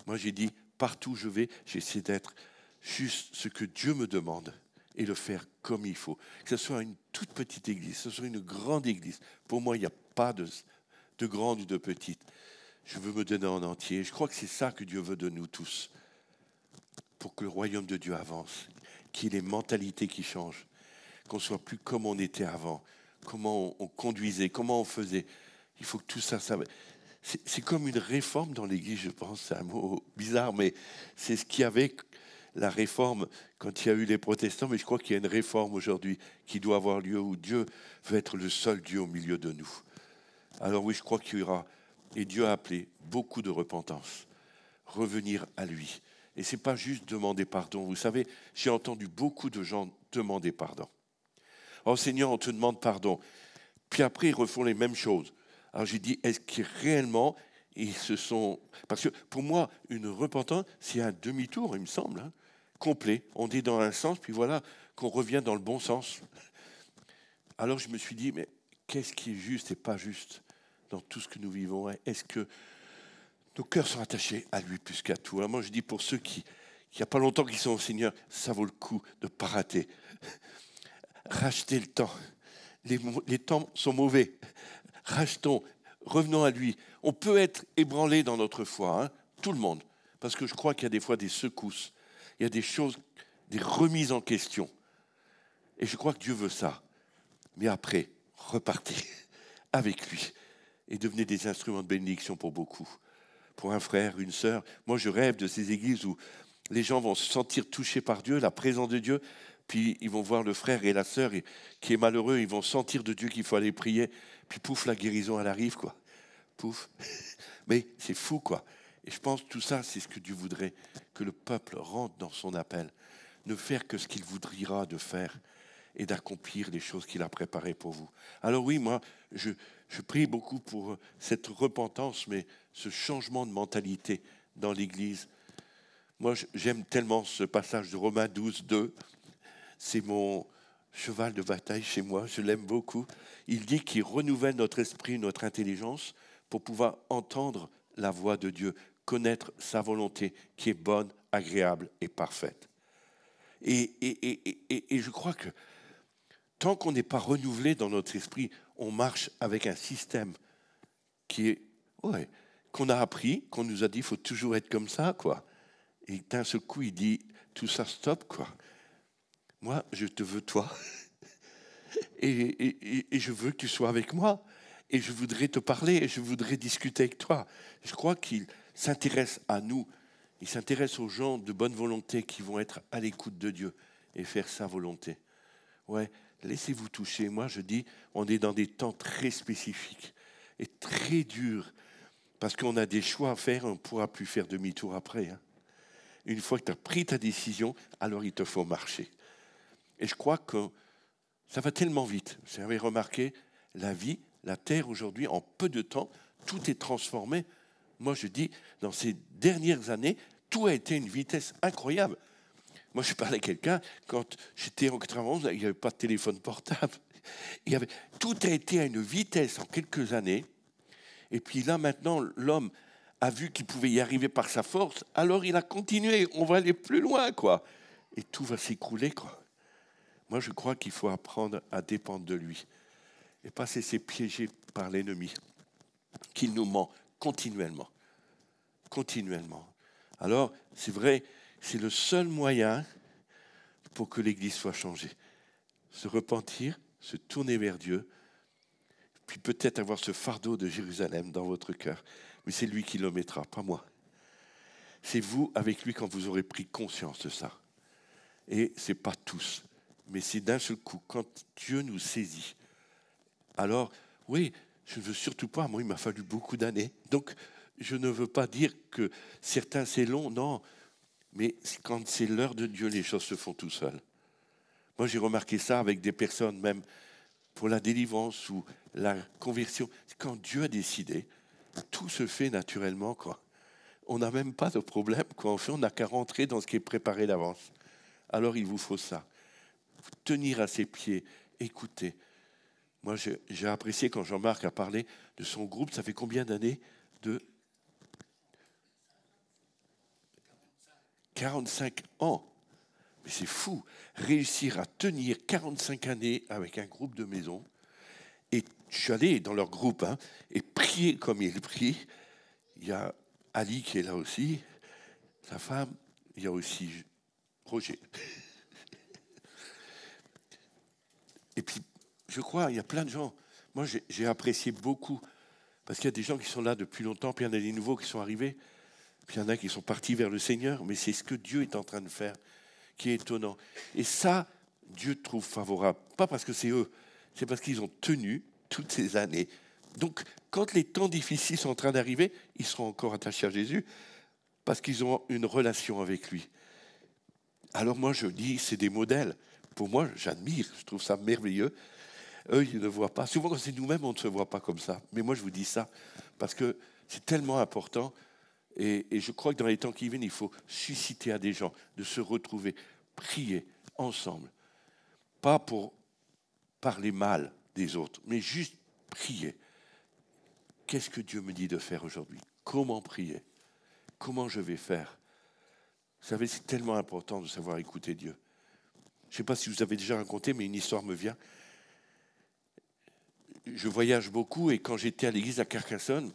A: Moi, j'ai dit, partout où je vais, j'essaie d'être juste ce que Dieu me demande et le faire comme il faut. Que ce soit une toute petite église, que ce soit une grande église. Pour moi, il n'y a pas de grande ou de petite. Je veux me donner en entier. Je crois que c'est ça que Dieu veut de nous tous. Pour que le royaume de Dieu avance. Qu'il y ait les mentalités qui changent. Qu'on ne soit plus comme on était avant. Comment on conduisait, comment on faisait. Il faut que tout ça... C'est comme une réforme dans l'Église, je pense. C'est un mot bizarre, mais c'est ce qu'il y avait, la réforme, quand il y a eu les protestants. Mais je crois qu'il y a une réforme aujourd'hui qui doit avoir lieu, où Dieu veut être le seul Dieu au milieu de nous. Alors oui, je crois qu'il y aura, et Dieu a appelé beaucoup de repentance, revenir à lui. Et ce n'est pas juste demander pardon. Vous savez, j'ai entendu beaucoup de gens demander pardon. Oh Seigneur, on te demande pardon. Puis après, ils refont les mêmes choses. Alors j'ai dit, est-ce que réellement, ils se sont... Parce que pour moi, une repentance, c'est un demi-tour, il me semble, hein, complet. On est dans un sens, puis voilà, qu'on revient dans le bon sens. Alors je me suis dit, mais qu'est-ce qui est juste et pas juste dans tout ce que nous vivons? Est-ce que nos cœurs sont attachés à lui plus qu'à tout? Alors moi je dis, pour ceux qui il n'y a pas longtemps qu'ils sont au Seigneur, ça vaut le coup de ne pas rater. Rachetez le temps. Les temps sont mauvais. Rachetons, revenons à lui. On peut être ébranlé dans notre foi, hein, tout le monde, parce que je crois qu'il y a des fois des secousses, il y a des choses, des remises en question. Et je crois que Dieu veut ça. Mais après, repartez avec lui et devenez des instruments de bénédiction pour beaucoup. Pour un frère, une sœur. Moi, je rêve de ces églises où les gens vont se sentir touchés par Dieu, la présence de Dieu, puis ils vont voir le frère et la sœur qui est malheureux, ils vont sentir de Dieu qu'il faut aller prier, puis pouf, la guérison, elle arrive, quoi. Pouf. Mais c'est fou, quoi. Et je pense que tout ça, c'est ce que Dieu voudrait, que le peuple rentre dans son appel, ne faire que ce qu'il voudra de faire et d'accomplir les choses qu'il a préparées pour vous. Alors oui, moi, je prie beaucoup pour cette repentance, mais ce changement de mentalité dans l'Église. Moi, j'aime tellement ce passage de Romains 12, 2. C'est mon cheval de bataille chez moi, je l'aime beaucoup. Il dit qu'il renouvelle notre esprit, notre intelligence, pour pouvoir entendre la voix de Dieu, connaître sa volonté qui est bonne, agréable et parfaite. Et je crois que tant qu'on n'est pas renouvelé dans notre esprit, on marche avec un système qui est, qu'on a appris, qu'on nous a dit, il faut toujours être comme ça, quoi. Et d'un seul coup, il dit, tout ça, stop, quoi. Moi, je te veux, toi. Et je veux que tu sois avec moi. Et je voudrais te parler, et je voudrais discuter avec toi. Je crois qu'il s'intéresse à nous. Il s'intéresse aux gens de bonne volonté qui vont être à l'écoute de Dieu et faire sa volonté. Ouais, laissez-vous toucher. Moi, je dis, on est dans des temps très spécifiques et très durs parce qu'on a des choix à faire et on ne pourra plus faire demi-tour après. Hein. Une fois que tu as pris ta décision, alors il te faut marcher. Et je crois que ça va tellement vite. Vous avez remarqué, la vie, la terre aujourd'hui, en peu de temps, tout est transformé. Moi, je dis, dans ces dernières années, tout a été à une vitesse incroyable. Moi, je parlais à quelqu'un, quand j'étais en 91, il n'y avait pas de téléphone portable. Tout a été à une vitesse en quelques années. Et puis là, maintenant, l'homme a vu qu'il pouvait y arriver par sa force, alors il a continué. On va aller plus loin, quoi. Et tout va s'écrouler, quoi. Moi, je crois qu'il faut apprendre à dépendre de lui et pas se laisser piéger par l'ennemi, qu'il nous ment continuellement. Continuellement. Alors, c'est vrai, c'est le seul moyen pour que l'Église soit changée. Se repentir, se tourner vers Dieu, puis peut-être avoir ce fardeau de Jérusalem dans votre cœur. Mais c'est lui qui le mettra, pas moi. C'est vous avec lui quand vous aurez pris conscience de ça. Et ce n'est pas tous. Mais c'est d'un seul coup, quand Dieu nous saisit. Alors, oui, je ne veux surtout pas, moi il m'a fallu beaucoup d'années. Donc, je ne veux pas dire que certains c'est long, non. Mais quand c'est l'heure de Dieu, les choses se font tout seules. Moi j'ai remarqué ça avec des personnes, même pour la délivrance ou la conversion. Quand Dieu a décidé, tout se fait naturellement, quoi. On n'a même pas de problème, quoi. En fait, on n'a qu'à rentrer dans ce qui est préparé d'avance. Alors il vous faut ça. Tenir à ses pieds, écouter. Moi, j'ai apprécié quand Jean-Marc a parlé de son groupe. Ça fait combien d'années? De 45 ans. Mais c'est fou. Réussir à tenir 45 années avec un groupe de maison. Et je suis allé dans leur groupe et prier comme ils prient. Il y a Ali qui est là aussi, sa femme. Il y a aussi Roger. Et puis, je crois, il y a plein de gens. Moi, j'ai apprécié beaucoup. Parce qu'il y a des gens qui sont là depuis longtemps, puis il y en a des nouveaux qui sont arrivés, puis il y en a qui sont partis vers le Seigneur. Mais c'est ce que Dieu est en train de faire qui est étonnant. Et ça, Dieu trouve favorable. Pas parce que c'est eux, c'est parce qu'ils ont tenu toutes ces années. Donc, quand les temps difficiles sont en train d'arriver, ils seront encore attachés à Jésus parce qu'ils ont une relation avec lui. Alors moi, je dis, c'est des modèles. Pour moi, j'admire, je trouve ça merveilleux. Eux, ils ne voient pas. Souvent, quand c'est nous-mêmes, on ne se voit pas comme ça. Mais moi, je vous dis ça parce que c'est tellement important. Et je crois que dans les temps qui viennent, il faut susciter à des gens de se retrouver, prier ensemble. Pas pour parler mal des autres, mais juste prier. Qu'est-ce que Dieu me dit de faire aujourd'hui? Comment prier? Comment je vais faire? Vous savez, c'est tellement important de savoir écouter Dieu. Je ne sais pas si vous avez déjà raconté, mais une histoire me vient. Je voyage beaucoup et quand j'étais à l'église à Carcassonne,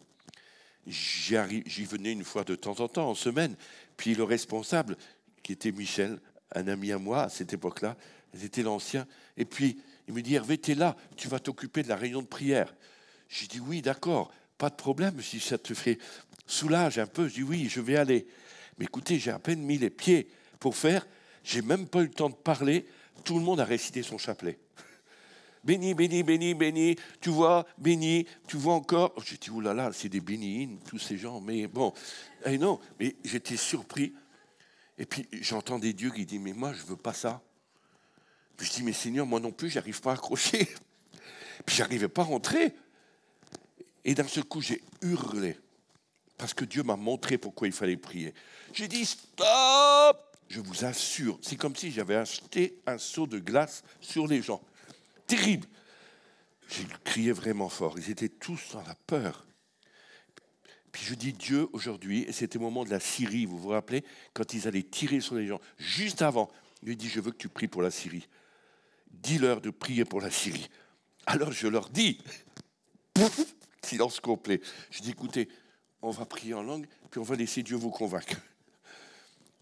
A: j'y venais une fois de temps en temps, en semaine. Puis le responsable, qui était Michel, un ami à moi à cette époque-là, c'était l'ancien. Et puis il me dit, Hervé, t'es là, tu vas t'occuper de la réunion de prière. J'ai dit, oui, d'accord, pas de problème, si ça te fait soulage un peu. Je dis, oui, je vais aller. Mais écoutez, j'ai à peine mis les pieds pour faire, j'ai même pas eu le temps de parler, tout le monde a récité son chapelet. Béni, béni, béni, béni, tu vois encore. J'ai dit, oh là là, c'est des bénines, tous ces gens, mais bon. Et non, mais j'étais surpris. Et puis, j'entends des dieux qui disent, mais moi, je veux pas ça. Puis je dis, mais Seigneur, moi non plus, j'arrive pas à accrocher. Puis, j'arrivais pas à rentrer. Et d'un seul coup, j'ai hurlé. Parce que Dieu m'a montré pourquoi il fallait prier. J'ai dit, stop! Je vous assure, c'est comme si j'avais acheté un seau de glace sur les gens. Terrible. J'ai crié vraiment fort. Ils étaient tous dans la peur. Puis je dis Dieu aujourd'hui, et c'était au moment de la Syrie, vous vous rappelez, quand ils allaient tirer sur les gens, juste avant, il lui dit, je veux que tu pries pour la Syrie. Dis-leur de prier pour la Syrie. Alors je leur dis, pouf, silence complet. Je dis, écoutez, on va prier en langue, puis on va laisser Dieu vous convaincre.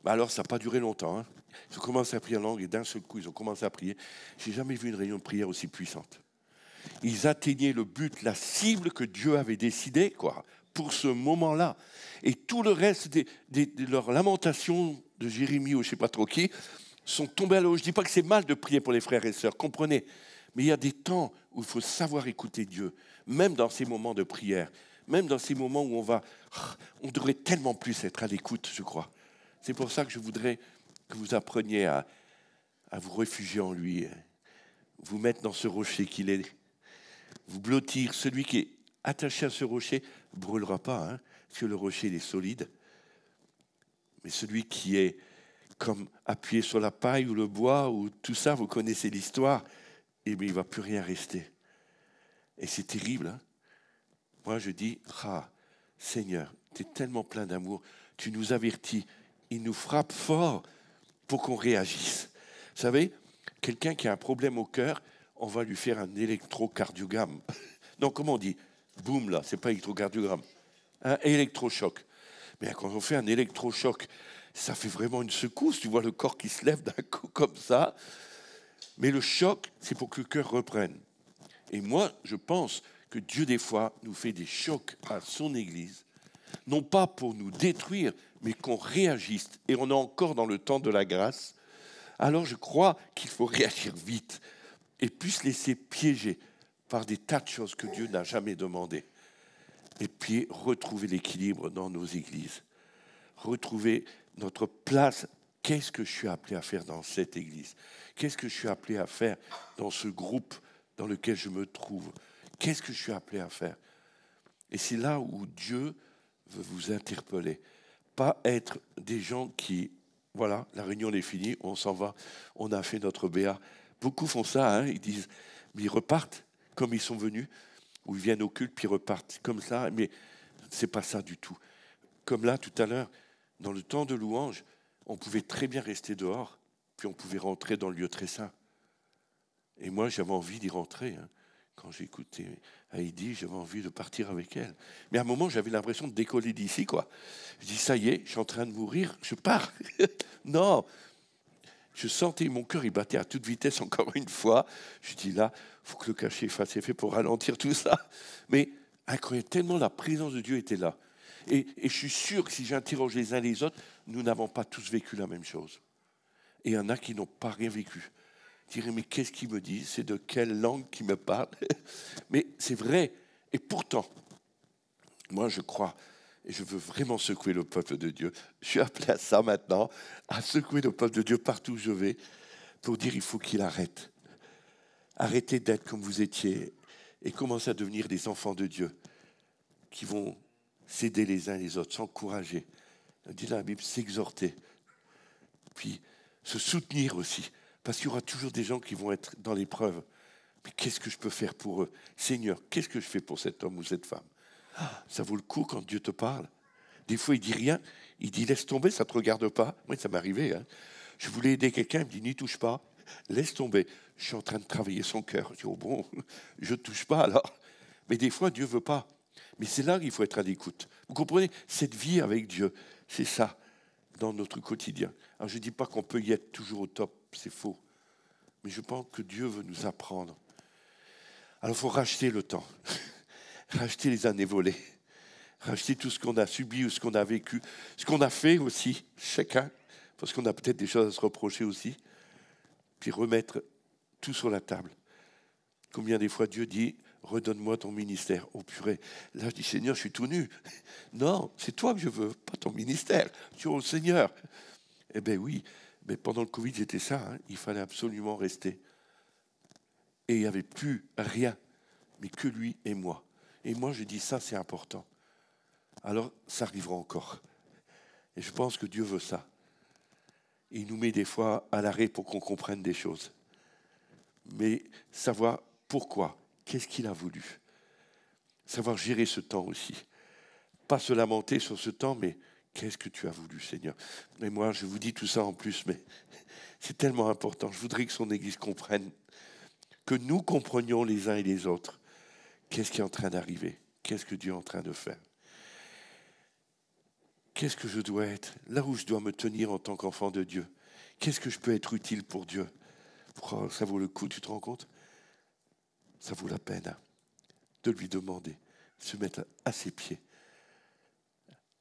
A: Alors ça n'a pas duré longtemps. Ils ont commencé à prier en langue, et d'un seul coup, ils ont commencé à prier. Je n'ai jamais vu une réunion de prière aussi puissante. Ils atteignaient le but, la cible que Dieu avait décidé, quoi, pour ce moment-là. Et tout le reste de leurs lamentations de Jérémie ou je ne sais pas trop qui sont tombés à l'eau. Je ne dis pas que c'est mal de prier pour les frères et sœurs, comprenez. Mais il y a des temps où il faut savoir écouter Dieu, même dans ces moments de prière, même dans ces moments où on devrait tellement plus être à l'écoute, je crois. C'est pour ça que je voudrais que vous appreniez à vous réfugier en lui, vous mettre dans ce rocher qu'il est, vous blottir. Celui qui est attaché à ce rocher ne brûlera pas, parce que le rocher il est solide. Mais celui qui est comme appuyé sur la paille ou le bois, ou tout ça, vous connaissez l'histoire, et bien il ne va plus rien rester. Et c'est terrible. Moi je dis, Seigneur, tu es tellement plein d'amour, tu nous avertis, il nous frappe fort pour qu'on réagisse. Vous savez, quelqu'un qui a un problème au cœur, on va lui faire un électrocardiogramme. Non, comment on dit? Boum, là, c'est pas électrocardiogramme. Un électrochoc. Mais quand on fait un électrochoc, ça fait vraiment une secousse. Tu vois le corps qui se lève d'un coup comme ça. Mais le choc, c'est pour que le cœur reprenne. Et moi, je pense que Dieu, des fois, nous fait des chocs à son Église, non pas pour nous détruire, mais qu'on réagisse. Et on est encore dans le temps de la grâce. alors je crois qu'il faut réagir vite et plus se laisser piéger par des tas de choses que Dieu n'a jamais demandées. Et puis retrouver l'équilibre dans nos églises. Retrouver notre place. Qu'est-ce que je suis appelé à faire dans cette église? Qu'est-ce que je suis appelé à faire dans ce groupe dans lequel je me trouve? Qu'est-ce que je suis appelé à faire? Et c'est là où Dieu veut vous interpeller. Pas être des gens qui, voilà, la réunion est finie, on s'en va, on a fait notre BA. Beaucoup font ça, hein, ils disent, mais ils repartent comme ils sont venus, ou ils viennent au culte puis ils repartent comme ça, mais c'est pas ça du tout. Comme là, tout à l'heure, dans le temps de louange, on pouvait très bien rester dehors, puis on pouvait rentrer dans le lieu très saint. Et moi, j'avais envie d'y rentrer. Hein. Quand j'écoutais Heidi, j'avais envie de partir avec elle. Mais à un moment, j'avais l'impression de décoller d'ici, quoi. Je dis, ça y est, je suis en train de mourir, je pars. Non, je sentais mon cœur, il battait à toute vitesse encore une fois. Je dis, là, il faut que le cachet fasse effet pour ralentir tout ça. Mais incroyable, tellement la présence de Dieu était là. Et je suis sûr que si j'interroge les uns les autres, nous n'avons pas tous vécu la même chose. Et il y en a qui n'ont pas rien vécu. Je dirais, mais qu'est-ce qu'ils me disent? C'est de quelle langue qu'ils me parlent? Mais c'est vrai. Et pourtant, moi je crois, et je veux vraiment secouer le peuple de Dieu. Je suis appelé à ça maintenant, à secouer le peuple de Dieu partout où je vais, pour dire il faut qu'il arrête. Arrêtez d'être comme vous étiez et commencez à devenir des enfants de Dieu qui vont s'aider les uns les autres, s'encourager. On dit dans la Bible, s'exhorter. Puis se soutenir aussi. Parce qu'il y aura toujours des gens qui vont être dans l'épreuve. Mais qu'est-ce que je peux faire pour eux? Seigneur, qu'est-ce que je fais pour cet homme ou cette femme? Ça vaut le coup quand Dieu te parle. Des fois, il dit rien. Il dit, laisse tomber, ça ne te regarde pas. Moi, ça m'est arrivé. Hein. Je voulais aider quelqu'un, il me dit, n'y touche pas. Laisse tomber. Je suis en train de travailler son cœur. Je dis, oh bon, je ne touche pas alors. Mais des fois, Dieu ne veut pas. Mais c'est là qu'il faut être à l'écoute. Vous comprenez? Cette vie avec Dieu, c'est ça, dans notre quotidien. Alors, je ne dis pas qu'on peut y être toujours au top, c'est faux. Mais je pense que Dieu veut nous apprendre. Alors, il faut racheter le temps. Racheter les années volées. Racheter tout ce qu'on a subi ou ce qu'on a vécu. Ce qu'on a fait aussi, chacun. Parce qu'on a peut-être des choses à se reprocher aussi. Puis remettre tout sur la table. Combien des fois Dieu dit, redonne-moi ton ministère. Oh purée, là je dis, Seigneur, je suis tout nu. Non, c'est toi que je veux, pas ton ministère. Tu es au Seigneur. Eh bien oui, mais pendant le Covid, c'était ça. Hein. Il fallait absolument rester. Et il n'y avait plus rien, mais que lui et moi. Et moi, je dis, ça, c'est important. Alors, ça arrivera encore. Et je pense que Dieu veut ça. Il nous met des fois à l'arrêt pour qu'on comprenne des choses. Mais savoir pourquoi, qu'est-ce qu'il a voulu. Savoir gérer ce temps aussi. Pas se lamenter sur ce temps, mais qu'est-ce que tu as voulu, Seigneur? Mais moi, je vous dis tout ça en plus, mais c'est tellement important. Je voudrais que son Église comprenne, que nous comprenions les uns et les autres. Qu'est-ce qui est en train d'arriver? Qu'est-ce que Dieu est en train de faire? Qu'est-ce que je dois être? Là où je dois me tenir en tant qu'enfant de Dieu. Qu'est-ce que je peux être utile pour Dieu? Oh, ça vaut le coup, tu te rends compte? Ça vaut la peine de lui demander, de se mettre à ses pieds.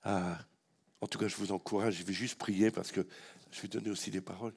A: En tout cas, je vous encourage, je vais juste prier parce que je vais donner aussi des paroles.